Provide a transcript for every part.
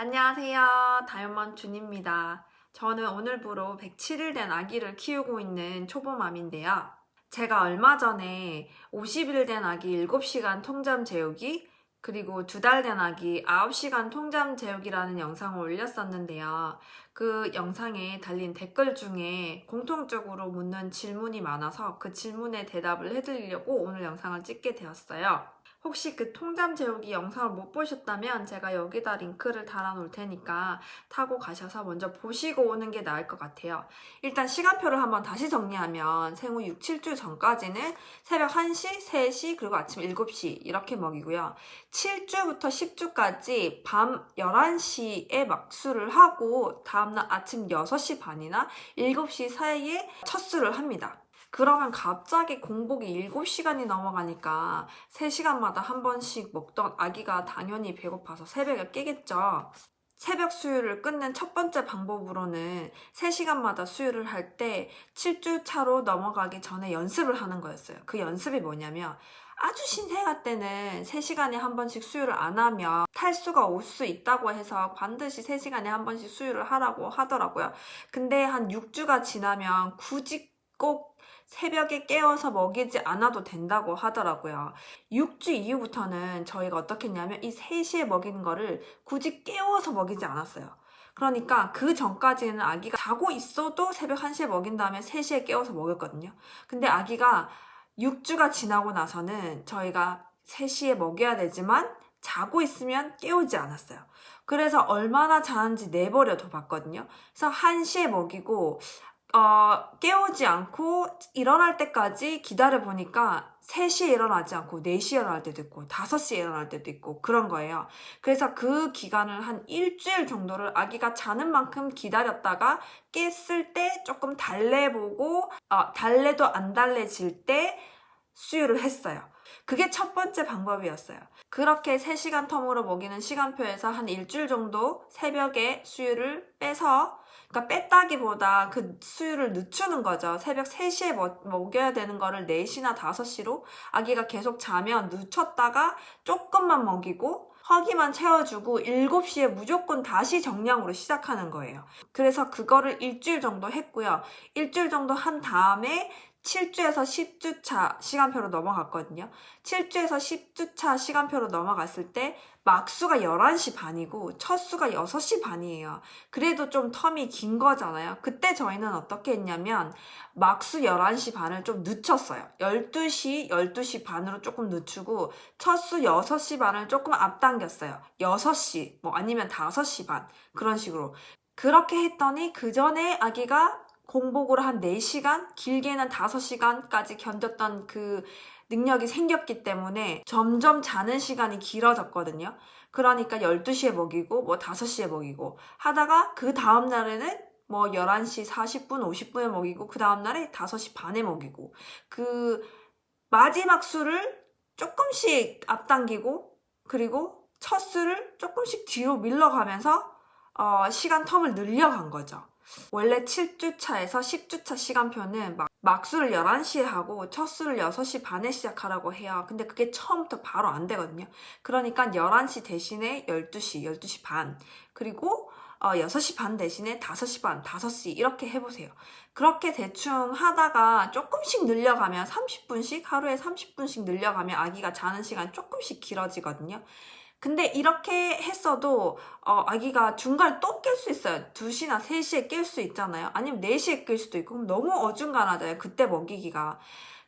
안녕하세요. 다이어먼 준입니다. 저는 오늘부로 107일 된 아기를 키우고 있는 초보맘인데요. 제가 얼마 전에 50일 된 아기 7시간 통잠 재우기, 그리고 2달 된 아기 9시간 통잠 재우기라는 영상을 올렸었는데요. 그 영상에 달린 댓글 중에 공통적으로 묻는 질문이 많아서 그 질문에 대답을 해드리려고 오늘 영상을 찍게 되었어요. 혹시 그 통잠 재우기 영상을 못 보셨다면 제가 여기다 링크를 달아 놓을 테니까 타고 가셔서 먼저 보시고 오는 게 나을 것 같아요. 일단 시간표를 한번 다시 정리하면 생후 6, 7주 전까지는 새벽 1시, 3시, 그리고 아침 7시 이렇게 먹이고요. 7주부터 10주까지 밤 11시에 막수를 하고 다음날 아침 6시 반이나 7시 사이에 첫 수를 합니다. 그러면 갑자기 공복이 7시간이 넘어가니까 3시간마다 한 번씩 먹던 아기가 당연히 배고파서 새벽에 깨겠죠. 새벽 수유를 끊는 첫 번째 방법으로는 3시간마다 수유를 할 때 7주 차로 넘어가기 전에 연습을 하는 거였어요. 그 연습이 뭐냐면 아주 신생아 때는 3시간에 한 번씩 수유를 안 하면 탈수가 올 수 있다고 해서 반드시 3시간에 한 번씩 수유를 하라고 하더라고요. 근데 한 6주가 지나면 굳이 꼭 새벽에 깨워서 먹이지 않아도 된다고 하더라고요. 6주 이후부터는 저희가 어떻게 했냐면 이 3시에 먹이는 거를 굳이 깨워서 먹이지 않았어요. 그러니까 그 전까지는 아기가 자고 있어도 새벽 1시에 먹인 다음에 3시에 깨워서 먹였거든요. 근데 아기가 6주가 지나고 나서는 저희가 3시에 먹여야 되지만 자고 있으면 깨우지 않았어요. 그래서 얼마나 자는지 내버려둬 봤거든요. 그래서 1시에 먹이고 깨우지 않고 일어날 때까지 기다려보니까 3시에 일어나지 않고 4시에 일어날 때도 있고 5시에 일어날 때도 있고 그런 거예요. 그래서 그 기간을 한 일주일 정도를 아기가 자는 만큼 기다렸다가 깼을 때 조금 달래보고 달래도 안 달래질 때 수유를 했어요. 그게 첫 번째 방법이었어요. 그렇게 3시간 텀으로 먹이는 시간표에서 한 일주일 정도 새벽에 수유를 빼서, 그러니까 뺐다기보다 그 수유를 늦추는 거죠. 새벽 3시에 먹여야 되는 거를 4시나 5시로 아기가 계속 자면 늦췄다가 조금만 먹이고 허기만 채워주고 7시에 무조건 다시 정량으로 시작하는 거예요. 그래서 그거를 일주일 정도 했고요. 일주일 정도 한 다음에 7주에서 10주차 시간표로 넘어갔거든요. 7주에서 10주차 시간표로 넘어갔을 때 막수가 11시 반이고 첫 수가 6시 반이에요. 그래도 좀 텀이 긴 거잖아요. 그때 저희는 어떻게 했냐면 막수 11시 반을 좀 늦췄어요. 12시 반으로 조금 늦추고 첫 수 6시 반을 조금 앞당겼어요. 6시 아니면 5시 반 그런 식으로. 그렇게 했더니 그 전에 아기가 공복으로 한 4시간, 길게는 5시간까지 견뎠던 그 능력이 생겼기 때문에 점점 자는 시간이 길어졌거든요. 그러니까 12시에 먹이고 5시에 먹이고 하다가 그 다음 날에는 11시 40분, 50분에 먹이고 그 다음 날에 5시 반에 먹이고 그 마지막 수를 조금씩 앞당기고 그리고 첫 수를 조금씩 뒤로 밀러가면서 시간 텀을 늘려간 거죠. 원래 7주차에서 10주차 시간표는 막수를 11시에 하고 첫 수를 6시 반에 시작하라고 해요. 근데 그게 처음부터 바로 안 되거든요. 그러니까 11시 대신에 12시, 12시 반, 그리고 6시 반 대신에 5시 반, 5시 이렇게 해보세요. 그렇게 대충 하다가 조금씩 늘려가면 30분씩, 하루에 30분씩 늘려가면 아기가 자는 시간이 조금씩 길어지거든요. 근데 이렇게 했어도 아기가 중간에 또 깰 수 있어요. 2시나 3시에 깰 수 있잖아요. 아니면 4시에 깰 수도 있고 그럼 너무 어중간하잖아요. 그때 먹이기가.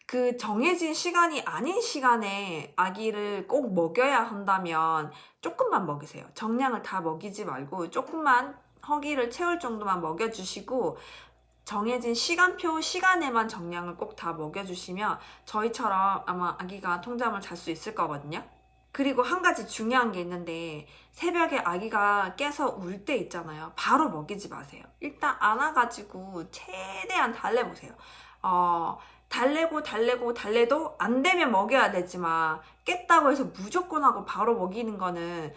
그 정해진 시간이 아닌 시간에 아기를 꼭 먹여야 한다면 조금만 먹이세요. 정량을 다 먹이지 말고 조금만 허기를 채울 정도만 먹여주시고 정해진 시간표 시간에만 정량을 꼭 다 먹여주시면 저희처럼 아마 아기가 통잠을 잘 수 있을 거거든요. 그리고 한 가지 중요한 게 있는데 새벽에 아기가 깨서 울 때 있잖아요. 바로 먹이지 마세요. 일단 안아가지고 최대한 달래보세요. 달래도 안 되면 먹여야 되지만 깼다고 해서 무조건 하고 바로 먹이는 거는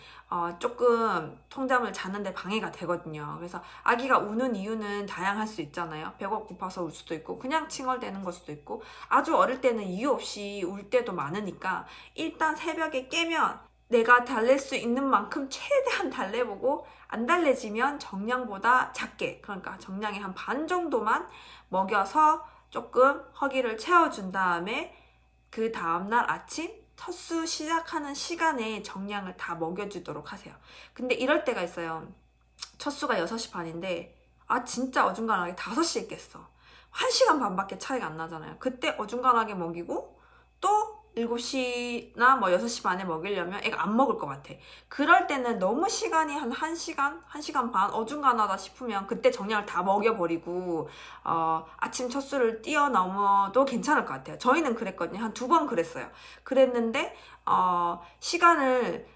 조금 통잠을 자는데 방해가 되거든요. 그래서 아기가 우는 이유는 다양할 수 있잖아요. 배가 고파서 울 수도 있고 그냥 칭얼대는 걸 수도 있고 아주 어릴 때는 이유 없이 울 때도 많으니까 일단 새벽에 깨면 내가 달랠 수 있는 만큼 최대한 달래보고 안 달래지면 정량보다 작게, 그러니까 정량의 한 반 정도만 먹여서 조금 허기를 채워준 다음에 그 다음날 아침 첫수 시작하는 시간에 정량을 다 먹여주도록 하세요. 근데 이럴 때가 있어요. 첫수가 6시 반인데 진짜 어중간하게 5시에 깼어. 1시간 반밖에 차이가 안 나잖아요. 그때 어중간하게 먹이고 또 7시나 뭐 6시 반에 먹이려면 애가 안 먹을 것 같아. 그럴 때는 너무 시간이 한 1시간, 1시간 반 어중간하다 싶으면 그때 정량을 다 먹여버리고 아침 첫 수를 뛰어넘어도 괜찮을 것 같아요. 저희는 그랬거든요. 한 2번 그랬어요. 그랬는데 시간을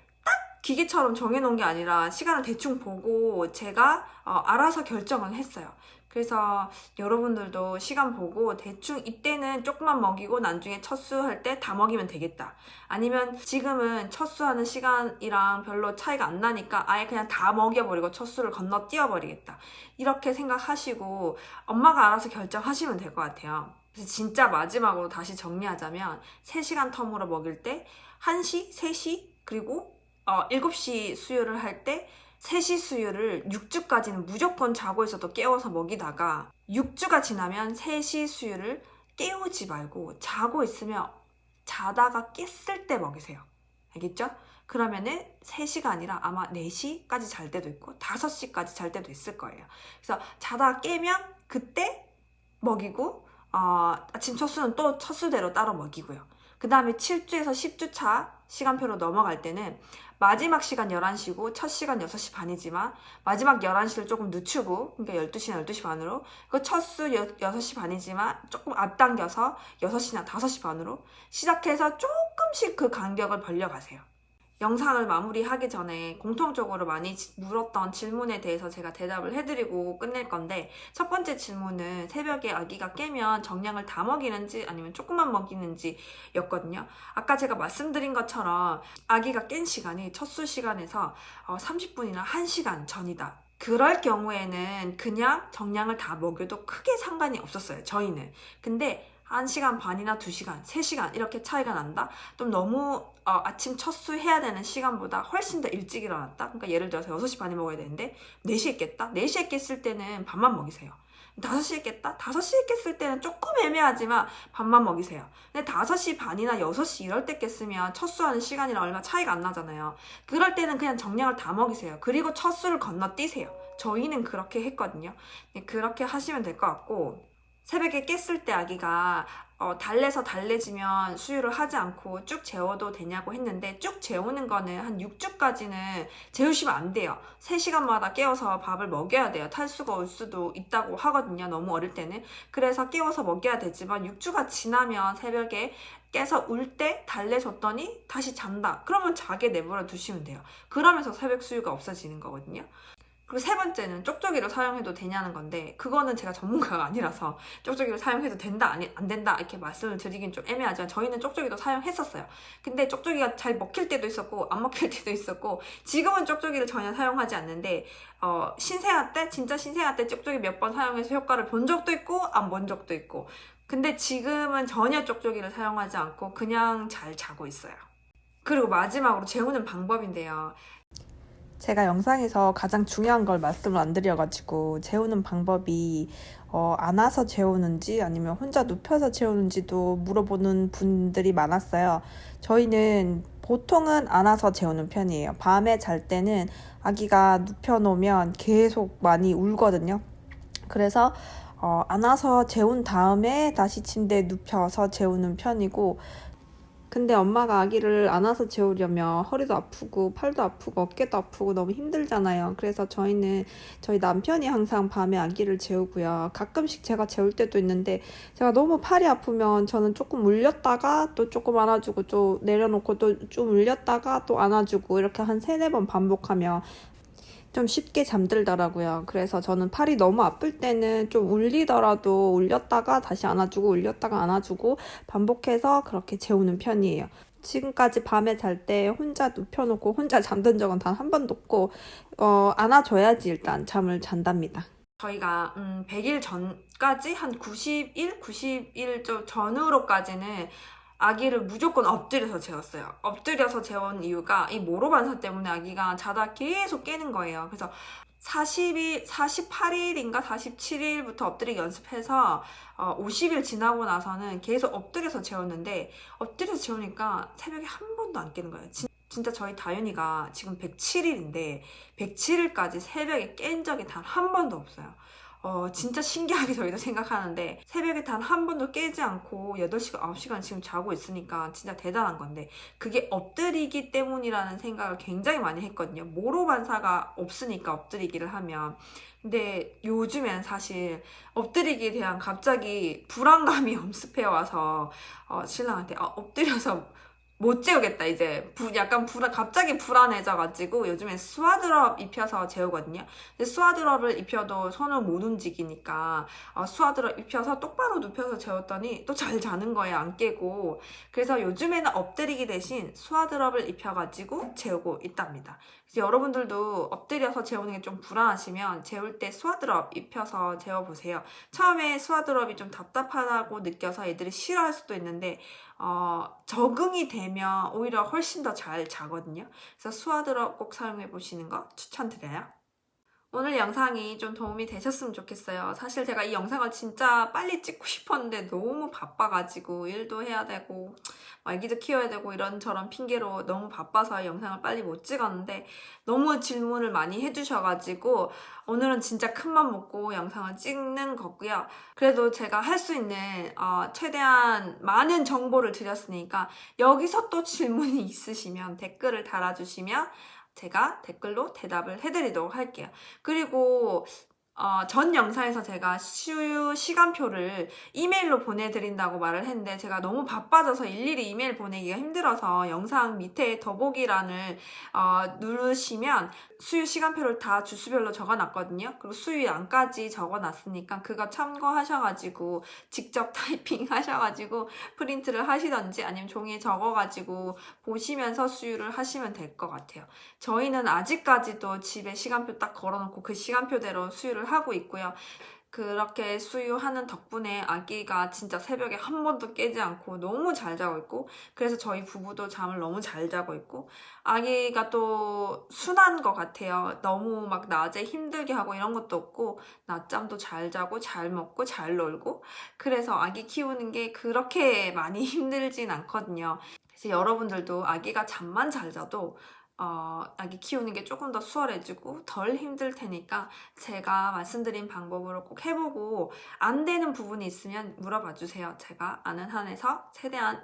기계처럼 정해놓은 게 아니라 시간을 대충 보고 제가 알아서 결정을 했어요. 그래서 여러분들도 시간 보고 대충 이때는 조금만 먹이고 나중에 첫수 할 때 다 먹이면 되겠다. 아니면 지금은 첫수 하는 시간이랑 별로 차이가 안 나니까 아예 그냥 다 먹여버리고 첫수를 건너뛰어버리겠다. 이렇게 생각하시고 엄마가 알아서 결정하시면 될 것 같아요. 그래서 진짜 마지막으로 다시 정리하자면 3시간 텀으로 먹일 때 1시, 3시, 그리고 7시 수유를 할 때 3시 수유를 6주까지는 무조건 자고 있어도 깨워서 먹이다가 6주가 지나면 3시 수유를 깨우지 말고 자고 있으면 자다가 깼을 때 먹이세요. 알겠죠? 그러면은 3시가 아니라 아마 4시까지 잘 때도 있고 5시까지 잘 때도 있을 거예요. 그래서 자다가 깨면 그때 먹이고 아침 첫수는 또 첫수대로 따로 먹이고요. 그 다음에 7주에서 10주 차 시간표로 넘어갈 때는 마지막 시간 11시고 첫 시간 6시 반이지만 마지막 11시를 조금 늦추고, 그러니까 12시나 12시 반으로, 그 첫수 6시 반이지만 조금 앞당겨서 6시나 5시 반으로 시작해서 조금씩 그 간격을 벌려가세요. 영상을 마무리하기 전에 공통적으로 많이 물었던 질문에 대해서 제가 대답을 해드리고 끝낼 건데, 첫 번째 질문은 새벽에 아기가 깨면 정량을 다 먹이는지 아니면 조금만 먹이는지 였거든요. 아까 제가 말씀드린 것처럼 아기가 깬 시간이 첫수 시간에서 30분이나 1시간 전이다. 그럴 경우에는 그냥 정량을 다 먹여도 크게 상관이 없었어요, 저희는. 근데 1시간 반이나 2시간, 3시간 이렇게 차이가 난다? 좀 너무 아침 첫수 해야 되는 시간보다 훨씬 더 일찍 일어났다? 그러니까 예를 들어서 6시 반에 먹어야 되는데 4시에 깼다? 4시에 깼을 때는 밥만 먹이세요. 5시에 깼다? 5시에 깼을 때는 조금 애매하지만 밥만 먹이세요. 근데 5시 반이나 6시 이럴 때 깼으면 첫수하는 시간이랑 얼마 차이가 안 나잖아요. 그럴 때는 그냥 정량을 다 먹이세요. 그리고 첫수를 건너뛰세요. 저희는 그렇게 했거든요. 그렇게 하시면 될 것 같고, 새벽에 깼을 때 아기가 달래서 달래지면 수유를 하지 않고 쭉 재워도 되냐고 했는데, 쭉 재우는 거는 한 6주까지는 재우시면 안 돼요. 3시간마다 깨워서 밥을 먹여야 돼요. 탈수가 올 수도 있다고 하거든요, 너무 어릴 때는. 그래서 깨워서 먹여야 되지만 6주가 지나면 새벽에 깨서 울 때 달래줬더니 다시 잔다. 그러면 자게 내버려 두시면 돼요. 그러면서 새벽 수유가 없어지는 거거든요. 그리고 세 번째는 쪽쪽이를 사용해도 되냐는 건데, 그거는 제가 전문가가 아니라서 쪽쪽이를 사용해도 된다 안 된다 이렇게 말씀을 드리긴 좀 애매하지만 저희는 쪽쪽이도 사용했었어요. 근데 쪽쪽이가 잘 먹힐 때도 있었고 안 먹힐 때도 있었고, 지금은 쪽쪽이를 전혀 사용하지 않는데 신생아 때, 진짜 신생아 때 쪽쪽이 몇 번 사용해서 효과를 본 적도 있고 안 본 적도 있고, 근데 지금은 전혀 쪽쪽이를 사용하지 않고 그냥 잘 자고 있어요. 그리고 마지막으로 재우는 방법인데요. 제가 영상에서 가장 중요한 걸 말씀을 안 드려가지고 재우는 방법이 안아서 재우는지 아니면 혼자 눕혀서 재우는지도 물어보는 분들이 많았어요. 저희는 보통은 안아서 재우는 편이에요. 밤에 잘 때는 아기가 눕혀놓으면 계속 많이 울거든요. 그래서 안아서 재운 다음에 다시 침대에 눕혀서 재우는 편이고, 근데 엄마가 아기를 안아서 재우려면 허리도 아프고 팔도 아프고 어깨도 아프고 너무 힘들잖아요. 그래서 저희는 저희 남편이 항상 밤에 아기를 재우고요. 가끔씩 제가 재울 때도 있는데, 제가 너무 팔이 아프면 저는 조금 울렸다가 또 조금 안아주고 또 내려놓고 또 좀 울렸다가 또 안아주고 이렇게 한 3-4번 반복하면 좀 쉽게 잠들더라고요. 그래서 저는 팔이 너무 아플 때는 좀 울리더라도 울렸다가 다시 안아주고 울렸다가 안아주고 반복해서 그렇게 재우는 편이에요. 지금까지 밤에 잘 때 혼자 눕혀놓고 혼자 잠든 적은 단 한 번도 없고, 안아줘야지 일단 잠을 잔답니다. 저희가 100일 전까지 한 90일 전후로까지는 아기를 무조건 엎드려서 재웠어요. 엎드려서 재운 이유가 이 모로반사 때문에 아기가 자다 계속 깨는 거예요. 그래서 48일인가 47일부터 엎드리기 연습해서 50일 지나고 나서는 계속 엎드려서 재웠는데, 엎드려서 재우니까 새벽에 한 번도 안 깨는 거예요. 진짜 저희 다윤이가 지금 107일인데 107일까지 새벽에 깬 적이 단 한 번도 없어요. 진짜 신기하게 저희도 생각하는데, 새벽에 단 한 번도 깨지 않고 8시간, 9시간 지금 자고 있으니까 진짜 대단한 건데, 그게 엎드리기 때문이라는 생각을 굉장히 많이 했거든요. 모로반사가 없으니까 엎드리기를 하면. 근데 요즘엔 사실 엎드리기에 대한 갑자기 불안감이 엄습해 와서 신랑한테 엎드려서 못 재우겠다, 이제. 약간 갑자기 불안해져가지고 요즘에 스와드럽 입혀서 재우거든요. 근데 스와드럽을 입혀도 손을 못 움직이니까 스와드럽 입혀서 똑바로 눕혀서 재웠더니 또 잘 자는 거예요, 안 깨고. 그래서 요즘에는 엎드리기 대신 스와드럽을 입혀가지고 재우고 있답니다. 그래서 여러분들도 엎드려서 재우는 게 좀 불안하시면 재울 때 스와드럽 입혀서 재워보세요. 처음에 스와드럽이 좀 답답하다고 느껴서 애들이 싫어할 수도 있는데 적응이 되면 오히려 훨씬 더 잘 자거든요. 그래서 스와드럽 꼭 사용해 보시는 거 추천드려요. 오늘 영상이 좀 도움이 되셨으면 좋겠어요. 사실 제가 이 영상을 진짜 빨리 찍고 싶었는데 너무 바빠가지고 일도 해야 되고 아기도 키워야 되고 이런저런 핑계로 너무 바빠서 이 영상을 빨리 못 찍었는데, 너무 질문을 많이 해주셔가지고 오늘은 진짜 큰맘 먹고 영상을 찍는 거고요. 그래도 제가 할 수 있는 최대한 많은 정보를 드렸으니까 여기서 또 질문이 있으시면 댓글을 달아주시면 제가 댓글로 대답을 해드리도록 할게요. 그리고 전 영상에서 제가 수유 시간표를 이메일로 보내드린다고 말을 했는데, 제가 너무 바빠져서 일일이 이메일 보내기가 힘들어서 영상 밑에 더보기란을 누르시면 수유 시간표를 다 주수별로 적어놨거든요. 그리고 수유 양까지 적어놨으니까 그거 참고하셔가지고 직접 타이핑 하셔가지고 프린트를 하시던지 아니면 종이에 적어가지고 보시면서 수유를 하시면 될 것 같아요. 저희는 아직까지도 집에 시간표 딱 걸어놓고 그 시간표대로 수유를 하고 있고요. 그렇게 수유하는 덕분에 아기가 진짜 새벽에 한 번도 깨지 않고 너무 잘 자고 있고, 그래서 저희 부부도 잠을 너무 잘 자고 있고, 아기가 또 순한 것 같아요. 너무 막 낮에 힘들게 하고 이런 것도 없고, 낮잠도 잘 자고 잘 먹고 잘 놀고, 그래서 아기 키우는 게 그렇게 많이 힘들진 않거든요. 그래서 여러분들도 아기가 잠만 잘 자도 아기 키우는 게 조금 더 수월해지고 덜 힘들 테니까 제가 말씀드린 방법으로 꼭 해보고, 안 되는 부분이 있으면 물어봐 주세요. 제가 아는 한에서 최대한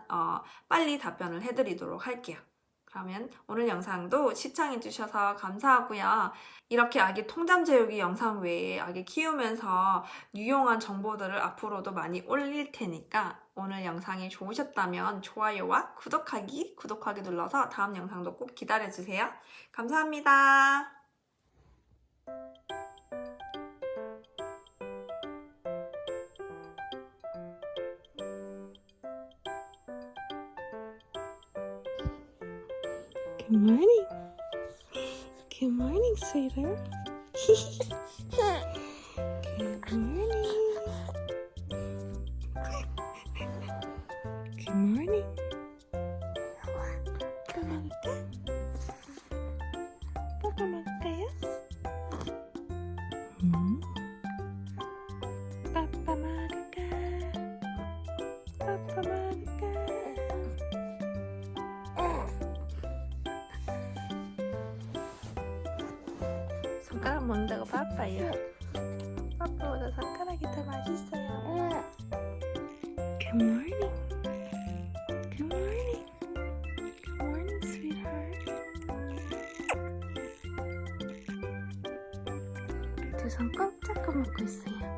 빨리 답변을 해드리도록 할게요. 그러면 오늘 영상도 시청해주셔서 감사하고요. 이렇게 아기 통잠 재우기 영상 외에 아기 키우면서 유용한 정보들을 앞으로도 많이 올릴 테니까 오늘 영상이 좋으셨다면 좋아요와 구독하기 눌러서 다음 영상도 꼭 기다려주세요. 감사합니다. Good morning. Good morning, sweetheart. Good morning. Good morning. 밥 먹을까? 밥 먹을까요? 빠빠 먹을까? 빠빠 먹을까? 손가락 먹는다고 바빠요. 빠빠보다 손가락이 더 맛있어요. Good morning. Good morning. Good morning, sweetheart. 두 손 꼭 잡고 먹고 있어요.